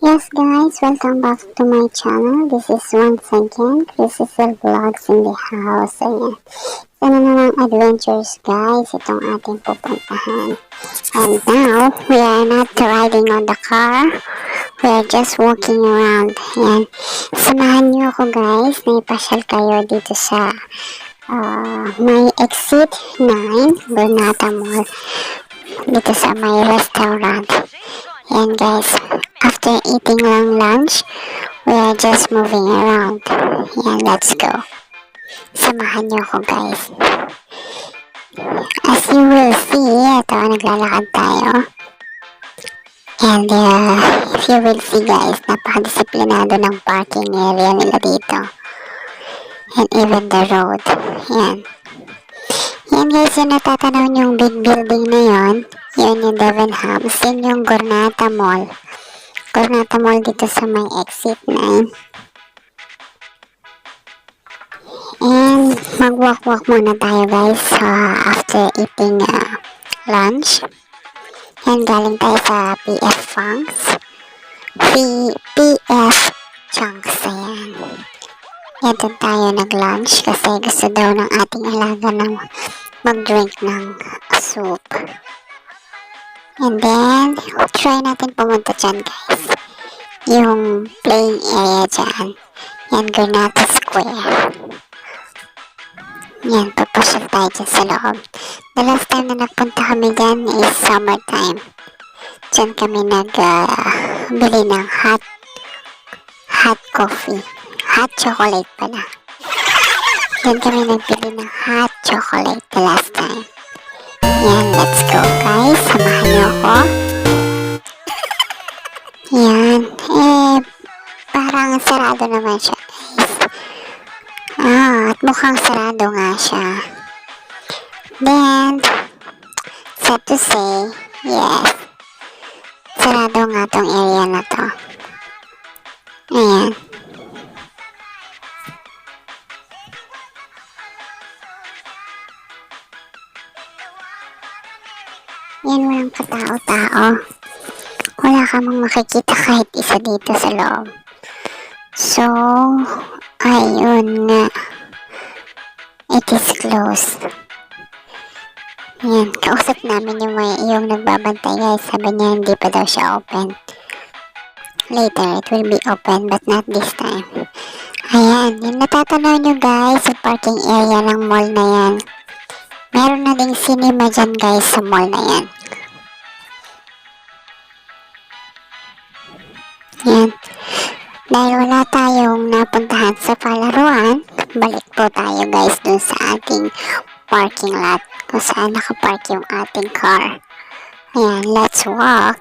Yes guys, welcome back to my channel. This is once again Chrisisel Vlogs in the house. Ayan. Ito na namang adventures guys, itong ating pupuntahan. And now, we are not riding on the car. We are just walking around. Ayan. Samahan niyo ako guys na ipasyal kayo dito sa may exit 9, Bernata Mall. Dito sa may restaurant. And guys, after eating lang lunch, we are just moving around. Yan, let's go. Samahan niyo ako guys. As you will see, ito, naglalakad tayo. And if you will see guys, napakadisiplinado ng parking area nila dito. And even the road. Yan. Yan guys, yung natatanaw yung big building na yon. Yun yung Debenhams. Yun yung Gurnata Mall. Gurnata Mall dito sa may exit 9. And mag-walk-walk muna tayo guys after eating lunch. And galing tayo sa PF Funks. PF Chunks. Ayan. Yan doon tayo nag-lunch kasi gusto daw ng ating alaga ng mag-drink ng soup. And then, try natin pumunta dyan guys. Yung playing area dyan. Yan, Granada Square. Yan, papasyal tayo dyan sa loob. The last time na nagpunta kami dyan is summertime. Dyan kami bili ng hot coffee. Hot chocolate pala. Dyan kami nagbili ng hot chocolate the last time. Yan, let's go guys. Samahan niyo ako. Yan. Parang sarado naman siya guys. At mukhang sarado nga siya. Then, sad to say, yes. Sarado nga tong area na to. Ayan. Yan, walang katao-tao. Wala ka mang makikita kahit isa dito sa loob. So, ayun nga. It is closed. Yan, kausap namin yung nagbabantay guys. Sabi niya hindi pa daw siya open. Later, it will be open but not this time. Ayan, yung natatanaw nyo guys, yung parking area ng mall na yan. Meron na ding cinema dyan guys sa mall na yan. Yan. Dahil wala tayong napuntahan sa palaruan, balik po tayo guys dun sa ating parking lot kung saan nakapark yung ating car. Ayan, let's walk.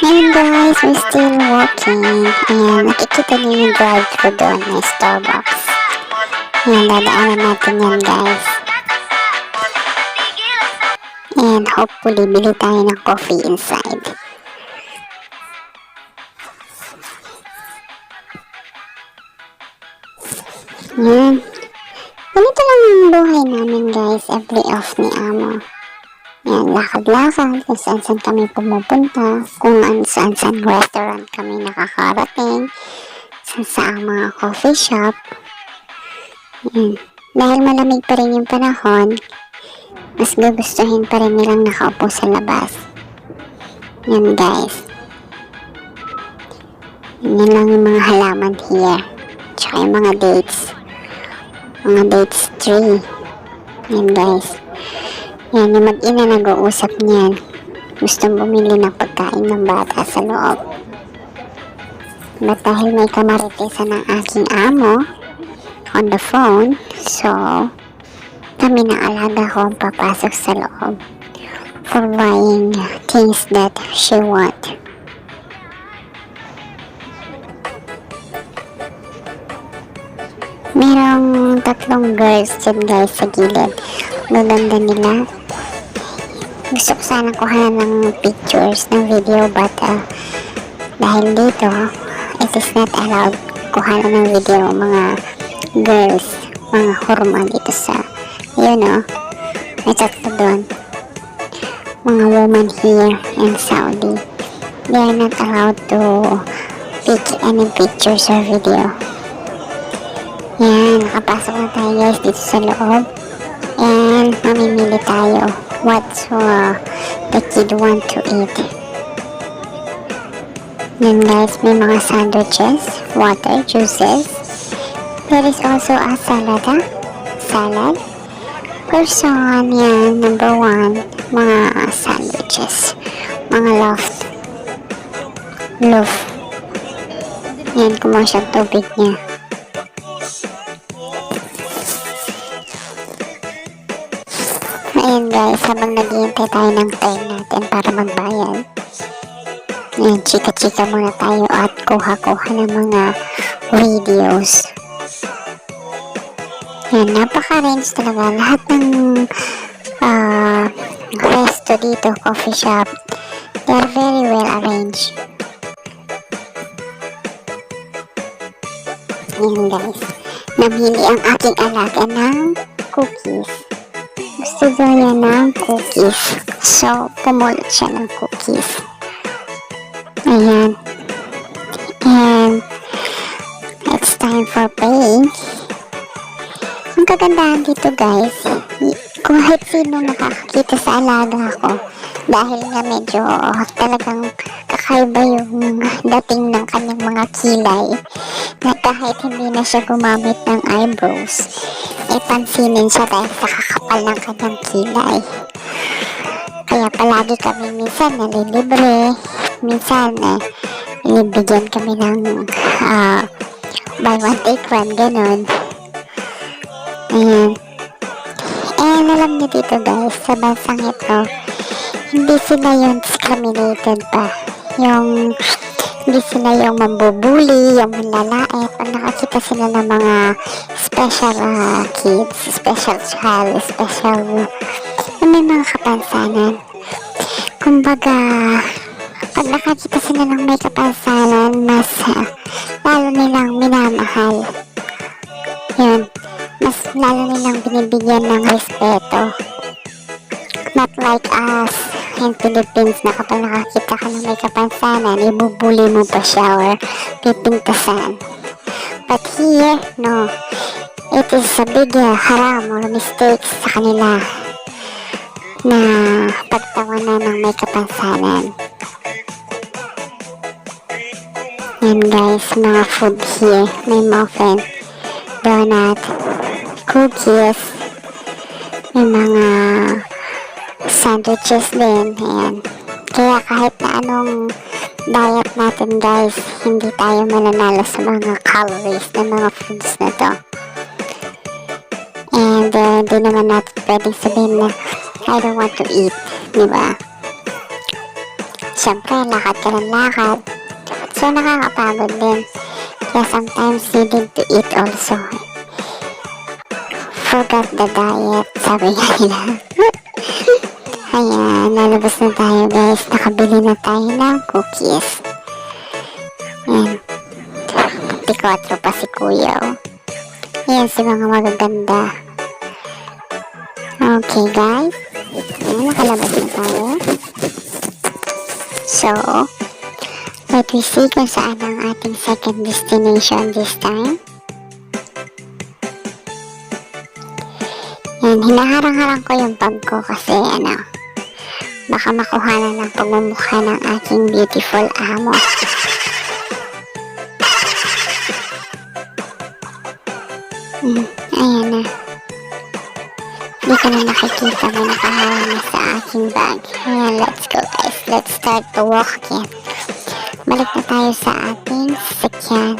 And guys, we're still walking. Ayan, nakikita niyo yung drive-thru doon, may Starbucks. Ayan, dadaanan natin yan guys. And hopefully, bili tayo ng coffee inside. Ayan. Ganito lang ang buhay namin guys, every off ni Amo. Yan, lakad-lakad kung saan kami pumupunta, kung saan restaurant kami nakakarating, saan mga coffee shop. Yan. Dahil malamig pa rin yung panahon, mas gugustuhin pa rin nilang nakaupo sa labas. Yan guys. Yan lang yung mga halaman here. Tsaka yung mga dates. Mga dates tree. Yan guys. Yan, yung mag-ina nag-uusap niyan. Gustong bumili ng pagkain ng bata sa loob. But dahil may kamaritisan ng aking amo on the phone, so kami ng alaga ko ang papasok sa loob for buying things that she want. Merong tatlong girls dyan guys sa gilid. Gaganda nila. Gusto ko sana kuhanan ng pictures, ng video, but dahil dito, it is not allowed kuhanan ng video mga girls, mga hurma dito sa, may tatlo doon. Mga women here in Saudi, they are not allowed to take any pictures or video. Yan, nakapasok na tayo guys dito sa loob. And mamimili tayo what's the kid want to eat. Yan guys, may mga sandwiches, water, juices. There is also a salad. Person, yan, number 1, mga sandwiches, mga loaf. Yan, kumuha siya tubig niya. Ayan guys, habang naghihintay tayo ng time natin para magbayad. Ayan, chika-chika muna tayo at kuha-kuha ng mga videos. Ayan, napaka-range talaga. Lahat ng resto dito, coffee shop, they are very well arranged. Ayan guys, namili ang aking alaga ng cookies. Gusto niya ng cookies. So, pumulot siya ng cookies. Ayan. And, it's time for paying. Ang kagandahan dito guys, kahit sino nakakakita sa alaga ko, dahil nga medyo talagang kakaiba yung dating ng kanyang mga kilay, na kahit hindi na siya gumamit ng eyebrows, pansinin siya dahil sa kakapal ng kanyang kilay. Kaya palagi kami minsan nalilibre, minsan binibigyan kami ng buy one take one, ganun. Ayan. And alam niyo dito guys, sa bansang ito, hindi sila yung discriminated pa. Hindi sila yung mambubuli, yung manlalait. Pag nakakita sila ng mga special kids, special child, may mga kapansanan. Kumbaga, pag nakakita sila ng may kapansanan, mas lalo nilang minamahal. Yun, mas lalo nilang binibigyan ng respeto. Not like us in Philippines na kapag nakakita ka ng may kapansanan, ibubuli mo pa siya or pipintasan. But here, no, it is a big haram or mistake sa kanila na pagtawanan ng may kapansanan. Yan guys, mga food here, may muffin, donut, cookies, may mga sandwiches din. Ayan. Kaya kahit na anong diet natin guys, hindi tayo mananalo sa mga calories ng mga foods na to. And di naman natin pwedeng sabihin na I don't want to eat, diba? Siyempre, lakad ka ng lakad, so nakakapagod din. Kaya sometimes you need to eat also. Forgot the diet, sabi nga nila. Ayan, lalabas na tayo guys. Nakabili na tayo ng cookies. Ayan. 24 pa si kuya. Ayan si mga magaganda. Okay guys. Ayan, nakalabas na tayo. So, let me see kung saan ang ating second destination this time. Ayan, hinaharang-harang ko yung bag ko kasi baka makuha na ng pagmumukha ng aking beautiful amo. Ayan na. Hindi ko na nakikita, may nakahawa na sa aking bag. Ayan, let's go guys. Let's start to walk again. Balik na tayo sa ating sasakyan.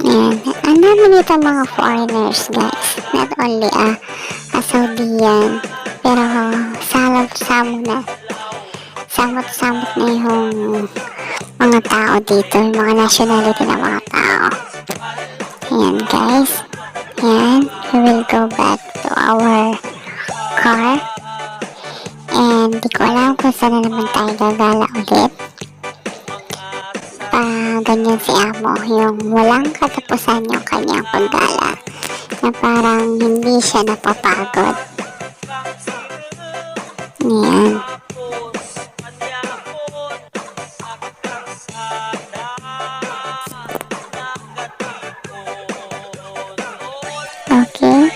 Ayan. Ang dami dito mga foreigners guys. Not only a Saudian, pero samot-samot na yung mga tao dito, yung mga nationality ng mga tao. Ayan guys. Ayan, we will go back to our car. And di ko alam kung saan na naman tayo gagala ulit. Ganyan si Amo, yung walang katapusan yung kanyang paggala. Na parang hindi siya napapagod. Yan. Okay.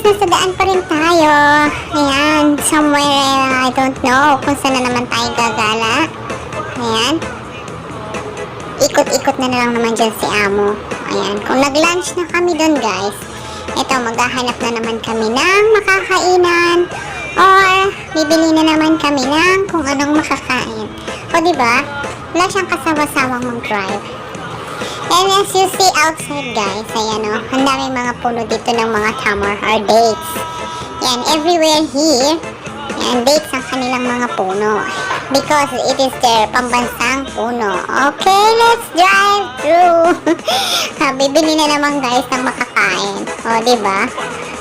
Nasa daan pa rin tayo. Ayan, somewhere, I don't know kung saan na naman tayo gagala. Ayan. Ikot-ikot na lang naman dyan si Amo. Ayan, kung nag-lunch na kami dun guys, eto, maghahanap na naman kami ng makakainan or bibili na naman kami ng kung anong makakain. O diba, wala siyang kasawa-sawang mag-drive. And as you see outside guys, ayan o, ang daming mga puno dito ng mga tamar or dates. Yan, everywhere here, yan, dates ang kanilang mga puno. Because it is their pambansang puno. Okay, let's drive through. Bibili na naman guys ng makakain. O, diba?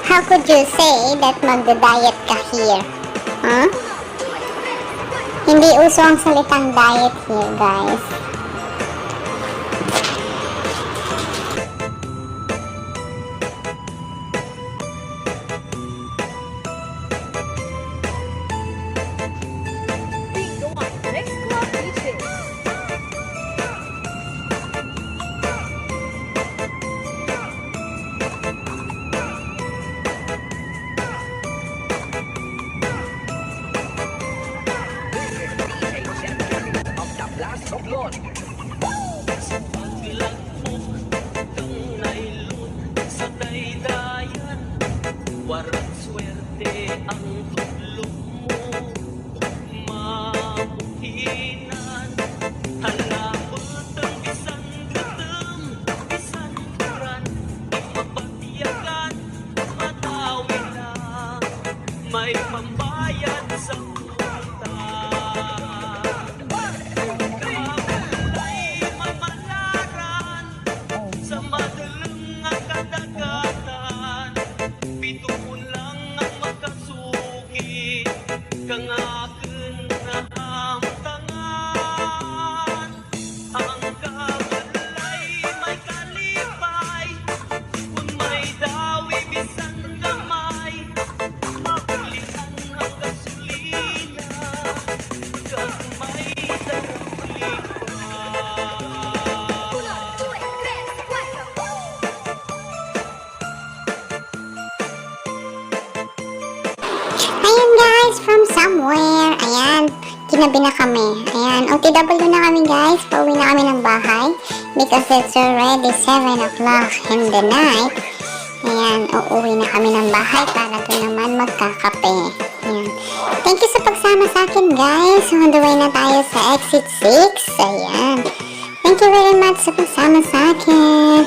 How could you say that magda-diet ka here? Huh? Hindi uso ang salitang diet here guys. Warang swerte ang tulong mo, mabuhinan. Halabot ang isang gutom, isang kuran, di mapatiyagan, matawi lang, may pambayad sa utang. Ay mamalaran sa madalang ang kadagatan. Bituon lang ang makasuki kang akin na amtangan. Ang kabalay may kalipay, kung may dawi bisan gamay, mabulian ang gasolina kag may daruli Ayan guys, from somewhere. Ayan, ginabi na kami. Ayan, OTW na kami guys. Pauwi na kami ng bahay. Because it's already 7 o'clock in the night. Ayan, uuwi na kami ng bahay para doon naman magkakape. Ayan. Thank you sa pagsama sa akin guys. On the way na tayo sa exit 6. Ayan. Thank you very much sa pagsama sa akin.